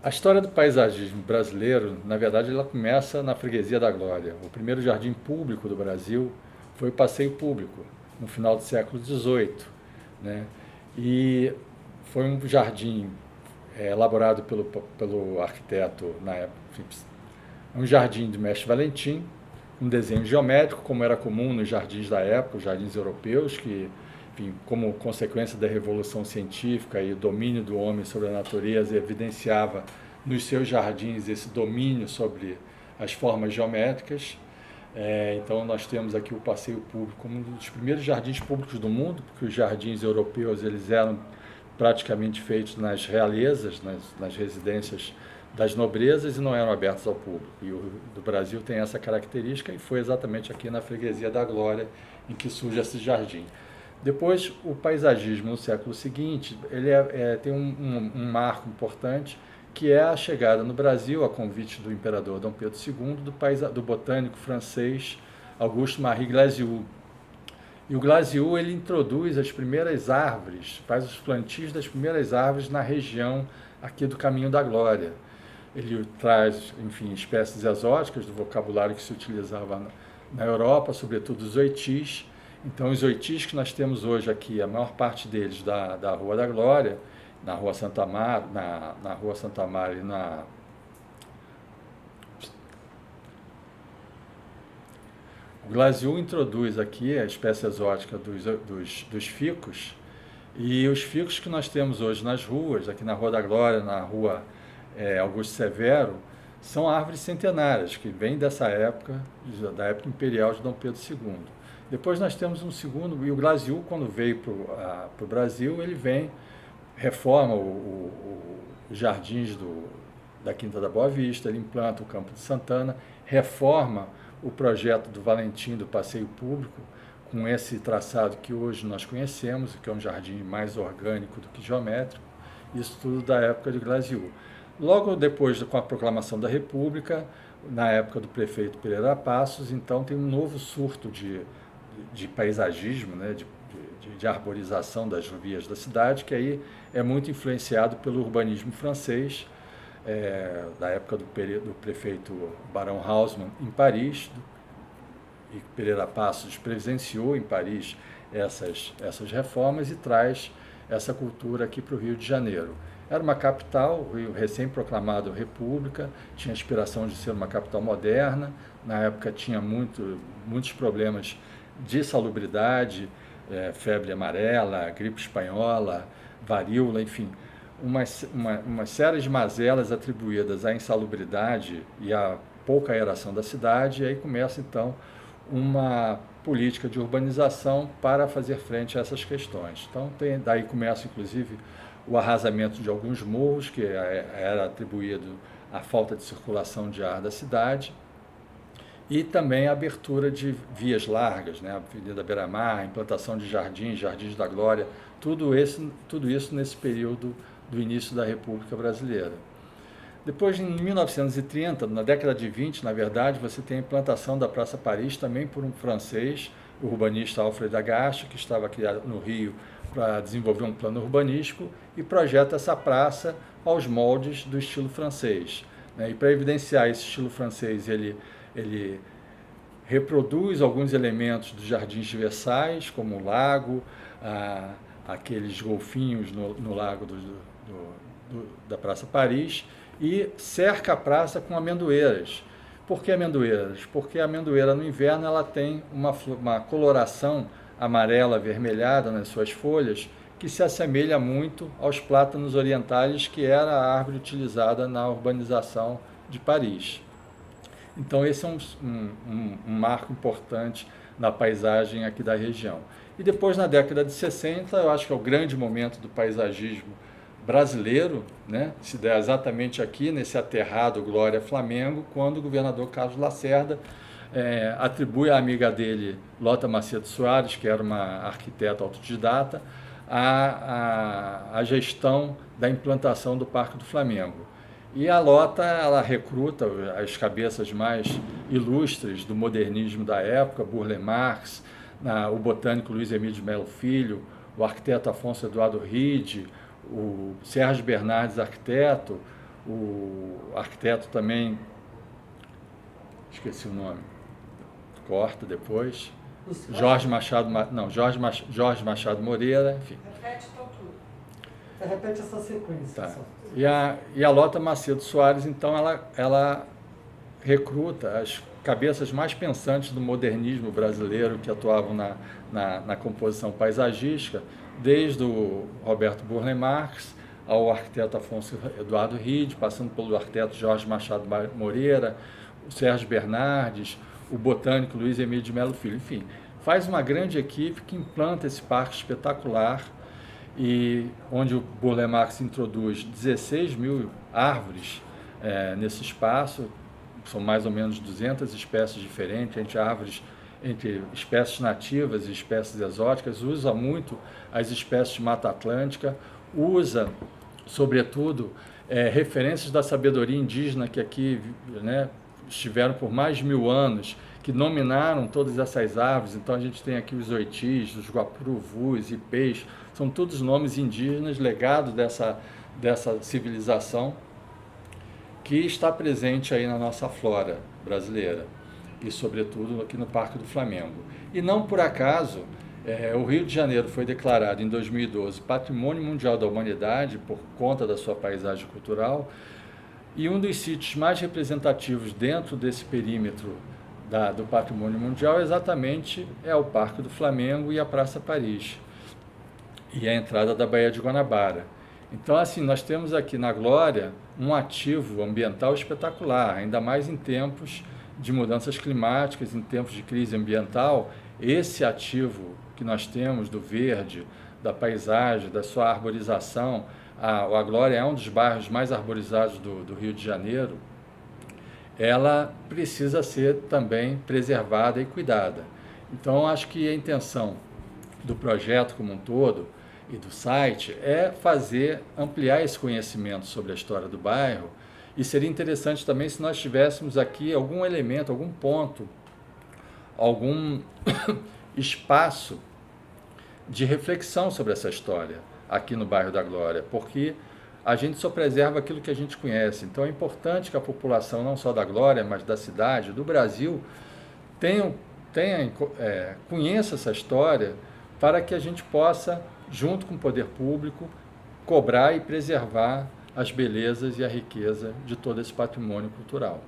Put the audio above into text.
A história do paisagismo brasileiro, na verdade, ela começa na Freguesia da Glória. O primeiro jardim público do Brasil foi o Passeio Público, no final do século XVIII, né? E foi um jardim elaborado pelo arquiteto na época, um jardim de Mestre Valentim, um desenho geométrico, como era comum nos jardins da época, os jardins europeus, que, enfim, como consequência da revolução científica e o domínio do homem sobre a natureza, evidenciava nos seus jardins esse domínio sobre as formas geométricas. Então nós temos aqui o passeio público como um dos primeiros jardins públicos do mundo, porque os jardins europeus eles eram praticamente feitos nas realezas, nas residências das nobrezas e não eram abertos ao público. E o do Brasil tem essa característica e foi exatamente aqui na Freguesia da Glória em que surge esse jardim. Depois, o paisagismo no século seguinte, ele tem um marco importante, que é a chegada no Brasil, a convite do imperador Dom Pedro II, do botânico francês Auguste-Marie Glaziou. E o Glaziou ele introduz as primeiras árvores, faz os plantios das primeiras árvores na região aqui do Caminho da Glória. Ele traz, enfim, espécies exóticas do vocabulário que se utilizava na Europa, sobretudo os oitis. Então, os oitis que nós temos hoje aqui, a maior parte deles da Rua da Glória, na Rua Santa Amaro, na Rua Santa Amaro e na... O Glaziou introduz aqui a espécie exótica dos ficus, e os ficus que nós temos hoje nas ruas, aqui na Rua da Glória, na Rua Augusto Severo, são árvores centenárias, que vêm dessa época, da época imperial de Dom Pedro II. Depois nós temos um segundo, e o Glaziou, quando veio para o Brasil, ele vem, reforma os jardins da Quinta da Boa Vista, ele implanta o Campo de Santana, reforma o projeto do Valentim, do Passeio Público, com esse traçado que hoje nós conhecemos, que é um jardim mais orgânico do que geométrico, isso tudo da época de Glaziou. Logo depois, com a proclamação da República, na época do prefeito Pereira Passos, então tem um novo surto de paisagismo, né, de arborização das vias da cidade, que aí é muito influenciado pelo urbanismo francês, da época do prefeito Barão Haussmann em Paris, e Pereira Passos presenciou em Paris essas reformas e traz essa cultura aqui para o Rio de Janeiro. Era uma capital, recém-proclamada república, tinha a aspiração de ser uma capital moderna, na época tinha muitos problemas de salubridade, febre amarela, gripe espanhola, varíola, enfim, uma série de mazelas atribuídas à insalubridade e à pouca aeração da cidade, e aí começa então uma política de urbanização para fazer frente a essas questões. Então daí começa inclusive o arrasamento de alguns morros, que era atribuído à falta de circulação de ar da cidade, e também a abertura de vias largas, né? A Avenida Beira-Mar, a implantação de jardins da Glória, tudo isso nesse período do início da República Brasileira. Depois, em 1930, na década de 20, na verdade, você tem a implantação da Praça Paris, também por um francês, o urbanista Alfred Agache, que estava aqui no Rio para desenvolver um plano urbanístico, e projeta essa praça aos moldes do estilo francês, né? E para evidenciar esse estilo francês, ele reproduz alguns elementos dos jardins de Versailles, como o lago, aqueles golfinhos no lago da Praça Paris, e cerca a praça com amendoeiras. Por que amendoeiras? Porque a amendoeira no inverno ela tem uma coloração amarela avermelhada nas suas folhas, que se assemelha muito aos plátanos orientais, que era a árvore utilizada na urbanização de Paris. Então esse é um marco importante na paisagem aqui da região. E depois, na década de 60, eu acho que é o grande momento do paisagismo brasileiro, né? Se dá exatamente aqui, nesse aterrado Glória Flamengo, quando o governador Carlos Lacerda atribui à amiga dele, Lota Macedo Soares, que era uma arquiteta autodidata, a gestão da implantação do Parque do Flamengo. E a Lota, ela recruta as cabeças mais ilustres do modernismo da época, Burle Marx, o botânico Luiz Emílio de Melo Filho, o arquiteto Afonso Eduardo Ride, o Sérgio Bernardes, arquiteto, o arquiteto também, esqueci o nome, corta depois, Jorge Machado, não, Jorge Machado Moreira, enfim. Repete então tudo. Você repete essa sequência. Tá. E a Lota Macedo Soares, então, ela recruta as cabeças mais pensantes do modernismo brasileiro que atuavam na composição paisagística, desde o Roberto Burle Marx ao arquiteto Afonso Eduardo Ride, passando pelo arquiteto Jorge Machado Moreira, o Sérgio Bernardes, o botânico Luiz Emílio de Melo Filho, enfim, faz uma grande equipe que implanta esse parque espetacular, e onde o Burle Marx introduz 16 mil árvores nesse espaço. São mais ou menos 200 espécies diferentes, entre espécies nativas e espécies exóticas, usa muito as espécies de Mata Atlântica, usa, sobretudo, referências da sabedoria indígena que aqui, né, estiveram por mais de 1000 anos, que nominaram todas essas árvores. Então a gente tem aqui os oitis, os guapuruvus, ipês, são todos nomes indígenas, legados dessa civilização, que está presente aí na nossa flora brasileira e, sobretudo, aqui no Parque do Flamengo. E não por acaso, o Rio de Janeiro foi declarado em 2012 Patrimônio Mundial da Humanidade por conta da sua paisagem cultural, e um dos sítios mais representativos dentro desse perímetro do Patrimônio Mundial exatamente é o Parque do Flamengo e a Praça Paris, e a entrada da Baía de Guanabara. Então, assim, nós temos aqui na Glória um ativo ambiental espetacular, ainda mais em tempos de mudanças climáticas, em tempos de crise ambiental. Esse ativo que nós temos do verde, da paisagem, da sua arborização, a Glória é um dos bairros mais arborizados do Rio de Janeiro, ela precisa ser também preservada e cuidada. Então, acho que a intenção do projeto como um todo e do site é ampliar esse conhecimento sobre a história do bairro, e seria interessante também se nós tivéssemos aqui algum elemento, algum ponto, algum espaço de reflexão sobre essa história aqui no bairro da Glória, porque a gente só preserva aquilo que a gente conhece. Então é importante que a população, não só da Glória, mas da cidade, do Brasil, conheça essa história, para que a gente possa, junto com o poder público, cobrar e preservar as belezas e a riqueza de todo esse patrimônio cultural.